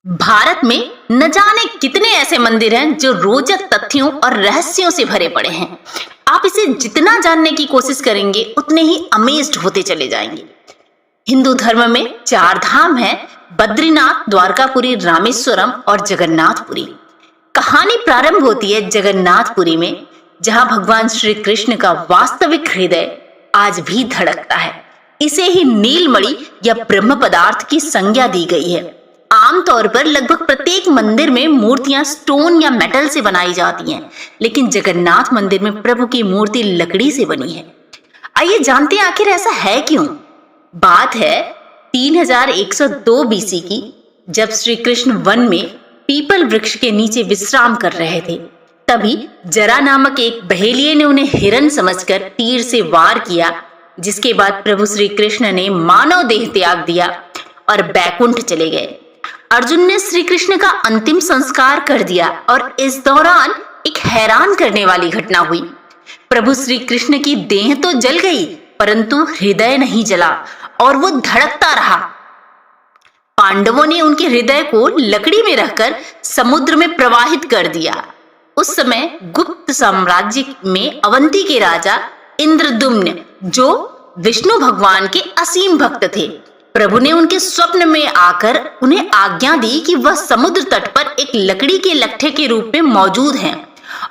भारत में न जाने कितने ऐसे मंदिर हैं जो रोचक तथ्यों और रहस्यों से भरे पड़े हैं। आप इसे जितना जानने की कोशिश करेंगे उतने ही अमेज्ड होते चले जाएंगे। हिंदू धर्म में 4 धाम हैं: बद्रीनाथ, द्वारकापुरी, रामेश्वरम और जगन्नाथपुरी। कहानी प्रारंभ होती है जगन्नाथपुरी में, जहां भगवान श्री कृष्ण का वास्तविक हृदय आज भी धड़कता है। इसे ही नीलमणि या ब्रह्म पदार्थ की संज्ञा दी गई है। आमतौर पर लगभग प्रत्येक मंदिर में मूर्तियां स्टोन या मेटल से बनाई जाती हैं, लेकिन जगन्नाथ मंदिर में प्रभु की मूर्ति लकड़ी से बनी है। आइए जानते हैं आखिर ऐसा है क्यों। बात है 3102 बीसी की, जब श्री कृष्ण वन में पीपल वृक्ष के नीचे विश्राम कर रहे थे। तभी जरा नामक एक बहेलिये ने उन्हें हिरन समझकर तीर से वार किया, जिसके बाद प्रभु श्री कृष्ण ने मानव देह त्याग दिया और बैकुंठ चले गए। अर्जुन ने श्री कृष्ण का अंतिम संस्कार कर दिया और इस दौरान एक हैरान करने वाली घटना हुई। प्रभु श्री कृष्ण की देह तो जल गई, परंतु हृदय नहीं जला और वो धड़कता रहा। पांडवों ने उनके हृदय को लकड़ी में रखकर समुद्र में प्रवाहित कर दिया। उस समय गुप्त साम्राज्य में अवंती के राजा इंद्रद्युम्न, जो विष्णु भगवान के असीम भक्त थे, प्रभु ने उनके स्वप्न में आकर उन्हें आज्ञा दी कि वह समुद्र तट पर एक लकड़ी के लट्ठे के रूप में मौजूद हैं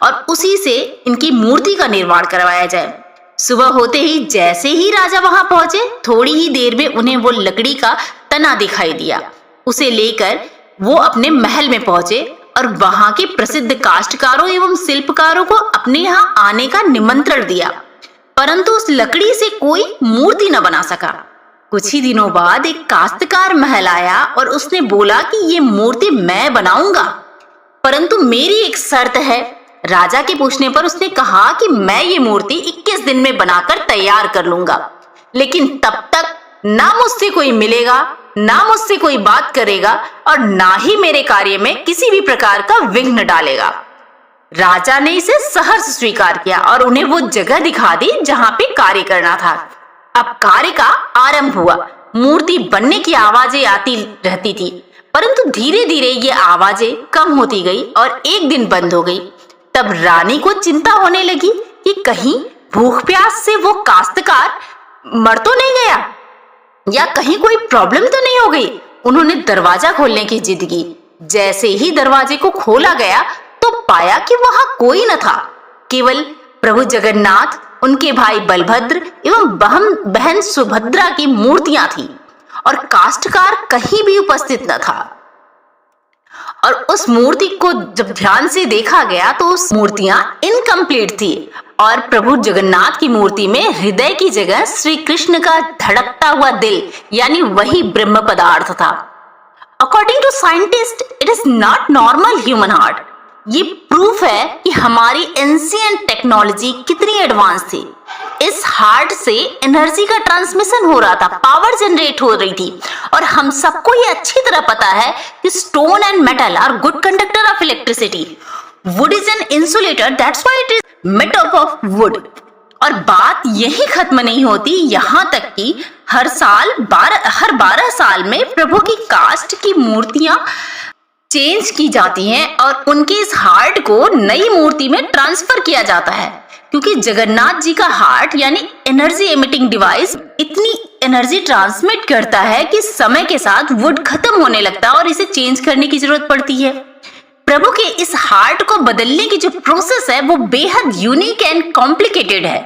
और उसी से इनकी मूर्ति का निर्माण करवाया जाए। सुबह होते ही जैसे ही राजा वहां पहुंचे, थोड़ी ही देर में उन्हें वो लकड़ी का तना दिखाई दिया। उसे लेकर वो अपने महल में पहुंचे और वहां के प्रसिद्ध काष्ठकारों एवं शिल्पकारों को अपने यहाँ आने का निमंत्रण दिया, परंतु उस लकड़ी से कोई मूर्ति न बना सका। कुछ ही दिनों बाद एक काश्तकार महल आया और उसने बोला कि ये मूर्ति मैं बनाऊंगा, परंतु मेरी एक शर्त है। राजा के पूछने पर उसने कहा कि मैं ये मूर्ति 21 दिन में बनाकर तैयार कर लूंगा, लेकिन तब तक ना मुझसे कोई मिलेगा, ना मुझसे कोई बात करेगा और ना ही मेरे कार्य में किसी भी प्रकार का विघ्न डालेगा। राजा ने इसे सहर्ष स्वीकार किया और उन्हें वो जगह दिखा दी जहां पे कार्य करना था। अब कार्य का आरंभ हुआ। मूर्ति बनने की आवाजें आती रहती थी, परंतु धीरे धीरे ये आवाजें कम होती गई और एक दिन बंद हो गई। तब रानी को चिंता होने लगी कि कहीं भूख प्यास से वो काश्तकार मर तो नहीं गया या कहीं कोई प्रॉब्लम तो नहीं हो गई। उन्होंने दरवाजा खोलने की जिद की। जैसे ही दरवाजे को खोला गया तो पाया कि वहां कोई न था, केवल प्रभु जगन्नाथ, उनके भाई बलभद्र एवं बहन सुभद्रा की मूर्तियां थी और काष्ठकार कहीं भी उपस्थित न था। और उस मूर्ति को जब ध्यान से देखा गया तो उस मूर्तियां इनकम्प्लीट थी और प्रभु जगन्नाथ की मूर्ति में हृदय की जगह श्री कृष्ण का धड़कता हुआ दिल, यानी वही ब्रह्म पदार्थ था। According to scientist, it is not normal human heart. ये प्रूफ है कि हमारी एंशिएंट टेक्नोलॉजी कितनी एडवांस थी। इस हार्ट से एनर्जी का ट्रांसमिशन हो रहा था, पावर जनरेट हो रही थी और हम सबको ये अच्छी तरह पता है कि stone and metal are good conductor of electricity. Wood is an insulator, that's why it is made up of wood. और बात यही खत्म नहीं होती, यहाँ तक कि हर 12 साल में प्रभु की कास्ट की मूर्तियां चेंज की जाती हैं और उनके इस हार्ट को नई मूर्ति में ट्रांसफर किया जाता है, क्योंकि जगन्नाथ जी का हार्ट यानी एनर्जी एमिटिंग डिवाइस इतनी एनर्जी ट्रांसमिट करता है कि समय के साथ वुड खत्म होने लगता है और इसे चेंज करने की जरूरत पड़ती है। प्रभु के इस हार्ट को बदलने की जो प्रोसेस है वो बेहद यूनिक एंड कॉम्प्लिकेटेड है,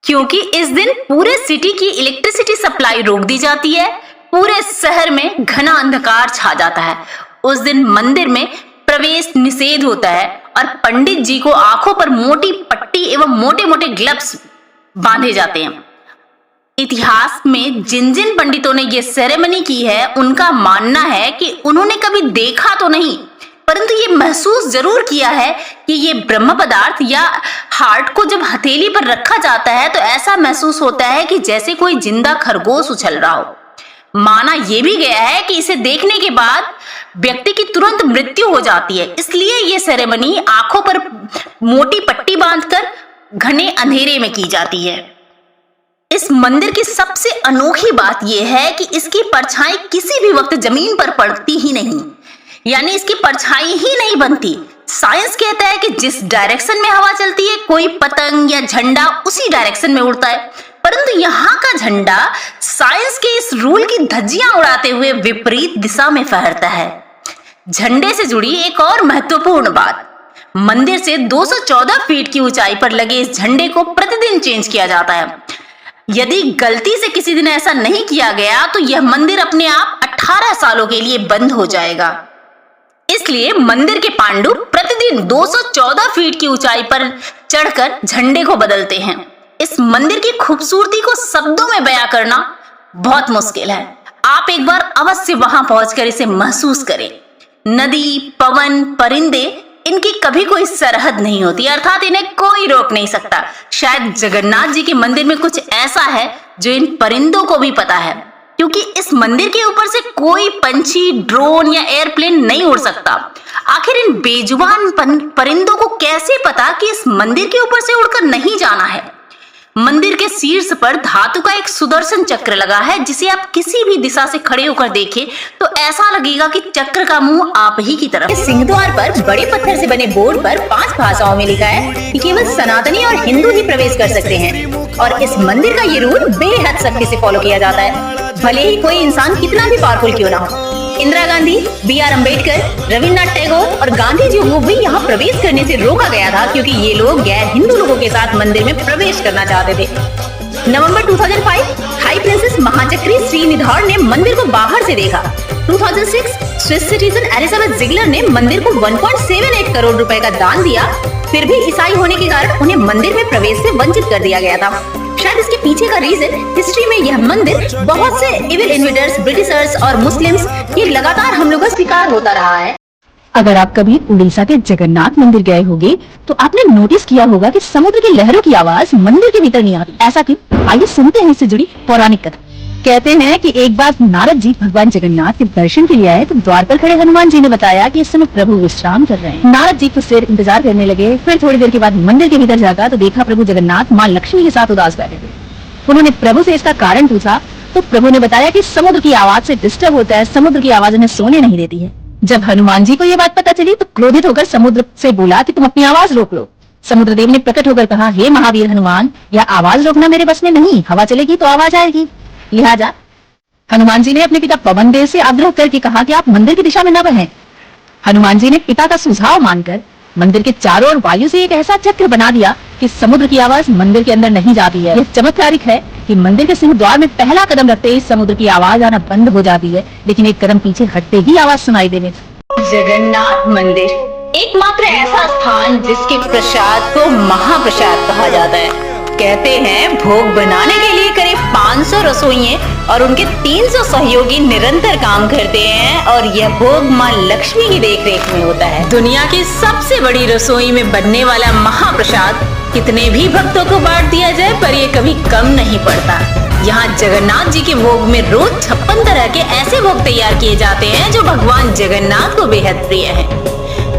क्योंकि इस दिन पूरे सिटी की इलेक्ट्रिसिटी सप्लाई रोक दी जाती है। पूरे शहर में घना अंधकार छा जाता है। उस दिन मंदिर में प्रवेश निषेध होता है और पंडित जी को आंखों पर मोटी पट्टी एवं मोटे मोटे ग्लव्स बांधे जाते हैं। इतिहास में जिन जिन पंडितों ने यह सेरेमनी की है, उनका मानना है कि उन्होंने कभी देखा तो नहीं, परंतु ये महसूस जरूर किया है कि ये ब्रह्म पदार्थ या हार्ट को जब हथेली पर रखा जाता है तो ऐसा महसूस होता है कि जैसे कोई जिंदा खरगोश उछल रहा हो। माना यह भी गया है कि इसे देखने के बाद व्यक्ति की तुरंत मृत्यु हो जाती है, इसलिए यह सेरेमनी आंखों पर मोटी पट्टी बांधकर घने अंधेरे में की जाती है। इस मंदिर की सबसे अनोखी बात यह है कि इसकी परछाई किसी भी वक्त जमीन पर पड़ती ही नहीं। यानी इसकी परछाई ही नहीं बनती। साइंस कहता है कि जिस डायरेक्शन में हवा चलती है, कोई पतंग या झंडा उसी डायरेक्शन में उड़ता है, परंतु यहाँ का झंडा साइंस के इस रूल की धज्जियां उड़ाते हुए विपरीत दिशा में फहरता है। झंडे से जुड़ी एक और महत्वपूर्ण बात, मंदिर से 214 फीट की ऊंचाई पर लगे इस झंडे को प्रतिदिन चेंज किया जाता है। यदि गलती से किसी दिन ऐसा नहीं किया गया तो यह मंदिर अपने आप 18 सालों के लिए बंद हो जाएगा। इसलिए मंदिर के पांडु प्रतिदिन 214 फीट की ऊंचाई पर चढ़कर झंडे को बदलते हैं। इस मंदिर की खूबसूरती को शब्दों में बयां करना बहुत मुश्किल है। आप एक बार अवश्य वहां पहुंचकर इसे महसूस करें। नदी, पवन, परिंदे, इनकी कभी कोई सरहद नहीं होती, अर्थात इन्हें कोई रोक नहीं सकता। शायद जगन्नाथ जी के मंदिर में कुछ ऐसा है जो इन परिंदों को भी पता है, क्योंकि इस मंदिर के ऊपर से कोई पंछी, ड्रोन या एयरप्लेन नहीं उड़ सकता। आखिर इन बेजुबान परिंदों को कैसे पता कि इस मंदिर के ऊपर से उड़कर नहीं जाना है? मंदिर के शीर्ष पर धातु का एक सुदर्शन चक्र लगा है, जिसे आप किसी भी दिशा से खड़े होकर देखें तो ऐसा लगेगा कि चक्र का मुंह आप ही की तरफ। सिंहद्वार पर बड़े पत्थर से बने बोर्ड पर 5 भाषाओं में लिखा है कि केवल सनातनी और हिंदू ही प्रवेश कर सकते हैं, और इस मंदिर का ये रूल बेहद सख्ती से फॉलो किया जाता है, भले ही कोई इंसान कितना भी पावरफुल क्यों ना हो। इंदिरा गांधी, बी.आर. अम्बेडकर, रविन्द्रनाथ टैगोर और गांधी जी को भी यहाँ प्रवेश करने से रोका गया था, क्योंकि ये लोग गैर हिंदू लोगों के साथ मंदिर में प्रवेश करना चाहते थे। नवंबर 2005 हाई प्रिंसेस महाचक्री श्रीनिधर ने मंदिर को बाहर से देखा। 2006 स्विस सिटीजन एलिजाबेथ जिगलर ने मंदिर को 1.78 करोड़ रुपए का दान दिया, फिर भी ईसाई होने के कारण उन्हें मंदिर में प्रवेश से वंचित कर दिया गया था। शायद इसके पीछे का रीजन हिस्ट्री में यह मंदिर बहुत से इविल इन्वेडर्स, ब्रिटिशर्स और मुस्लिम्स के लगातार हमलों का शिकार होता रहा है। अगर आप कभी उड़ीसा के जगन्नाथ मंदिर गए होंगे तो आपने नोटिस किया होगा कि समुद्र की लहरों की आवाज मंदिर के भीतर नहीं आती। ऐसा क्यों? आइए सुनते हैं इससे जुड़ी पौराणिक कथा। कहते हैं कि एक बार नारद जी भगवान जगन्नाथ के दर्शन के लिए आए तो द्वार पर खड़े हनुमान जी ने बताया कि इस समय प्रभु विश्राम कर रहे हैं। नारद जी कुछ देर इंतजार करने लगे, फिर थोड़ी देर के बाद मंदिर के भीतर जाकर तो देखा प्रभु जगन्नाथ माँ लक्ष्मी के साथ उदास बैठे थे। उन्होंने प्रभु से इसका कारण पूछा तो प्रभु ने बताया कि समुद्र की आवाज से डिस्टर्ब होता है, समुद्र की आवाज उन्हें सोने नहीं देती है। जब हनुमान जी को ये बात पता चली तो क्रोधित होकर समुद्र से बोला कि तुम अपनी आवाज रोक लो। समुद्र देव ने प्रकट होकर कहा, हे महावीर हनुमान, यह आवाज रोकना मेरे बस में नहीं, हवा चलेगी तो आवाज आएगी। लिहाजा हनुमान जी ने अपने पिता पवन देव से आग्रह करके कहा कि आप मंदिर की दिशा में न बढ़ें। हनुमान जी ने पिता का सुझाव मानकर मंदिर के चारों ओर वायु से एक ऐसा चक्र बना दिया कि समुद्र की आवाज मंदिर के अंदर नहीं जाती है। यह चमत्कारिक है कि मंदिर के सिंह द्वार में पहला कदम रखते ही समुद्र की आवाज आना बंद हो जाती है, लेकिन एक कदम पीछे हटते ही आवाज सुनाई देने। जगन्नाथ मंदिर एकमात्र ऐसा स्थान जिसके प्रसाद को महाप्रसाद कहा जाता है। कहते हैं भोग बनाने के लिए करीब 500 रसोइये और उनके 300 सहयोगी निरंतर काम करते हैं, और यह भोग मां लक्ष्मी की देखरेख में होता है। दुनिया की सबसे बड़ी रसोई में बनने वाला महाप्रसाद कितने भी भक्तों को बांट दिया जाए पर यह कभी कम नहीं पड़ता। यहाँ जगन्नाथ जी के भोग में रोज 56 तरह के ऐसे भोग तैयार किए जाते हैं जो भगवान जगन्नाथ को बेहद प्रिय है।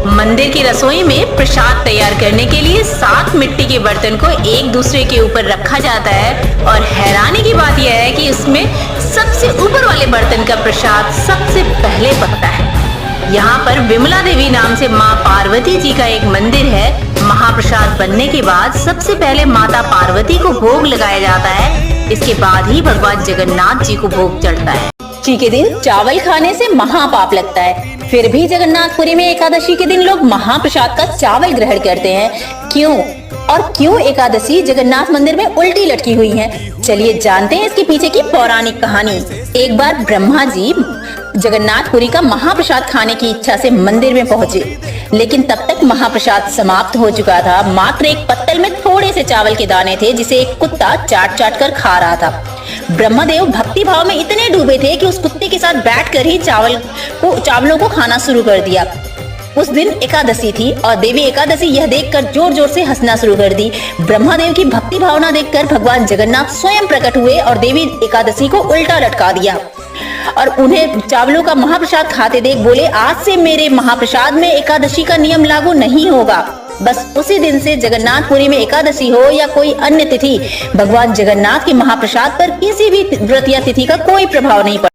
मंदिर की रसोई में प्रसाद तैयार करने के लिए 7 मिट्टी के बर्तन को एक दूसरे के ऊपर रखा जाता है, और हैरानी की बात यह है कि इसमें सबसे ऊपर वाले बर्तन का प्रसाद सबसे पहले पकता है। यहाँ पर विमला देवी नाम से माँ पार्वती जी का एक मंदिर है। महाप्रसाद बनने के बाद सबसे पहले माता पार्वती को भोग लगाया जाता है, इसके बाद ही भगवान जगन्नाथ जी को भोग चढ़ता है। एकादशी के दिन चावल खाने से महापाप लगता है, फिर भी जगन्नाथपुरी में एकादशी के दिन लोग महाप्रसाद का चावल ग्रहण करते हैं। क्यों और क्यों एकादशी जगन्नाथ मंदिर में उल्टी लटकी हुई है? चलिए जानते हैं इसके पीछे की पौराणिक कहानी। एक बार ब्रह्मा जी जगन्नाथपुरी का महाप्रसाद खाने की इच्छा से मंदिर में पहुंचे, लेकिन तब तक महाप्रसाद समाप्त हो चुका था। मात्र एक पत्तल में थोड़े से चावल के दाने थे जिसे एक कुत्ता चाट चाट कर खा रहा था। ब्रह्मदेव भक्ति भाव में इतने डूबे थे कि उस कुत्ते के साथ बैठकर ही चावलों को खाना शुरू कर दिया। उस दिन एकादशी थी और देवी एकादशी यह देखकर जोर जोर से हंसना शुरू कर दी। ब्रह्मदेव की भक्ति भावना देखकर भगवान जगन्नाथ स्वयं प्रकट हुए और देवी एकादशी को उल्टा लटका दिया और उन्हें चावलों का महाप्रसाद खाते देख बोले, आज से मेरे महाप्रसाद में एकादशी का नियम लागू नहीं होगा। बस उसी दिन से जगन्नाथपुरी में एकादशी हो या कोई अन्य तिथि, भगवान जगन्नाथ के महाप्रसाद पर किसी भी व्रत या तिथि का कोई प्रभाव नहीं पड़ा।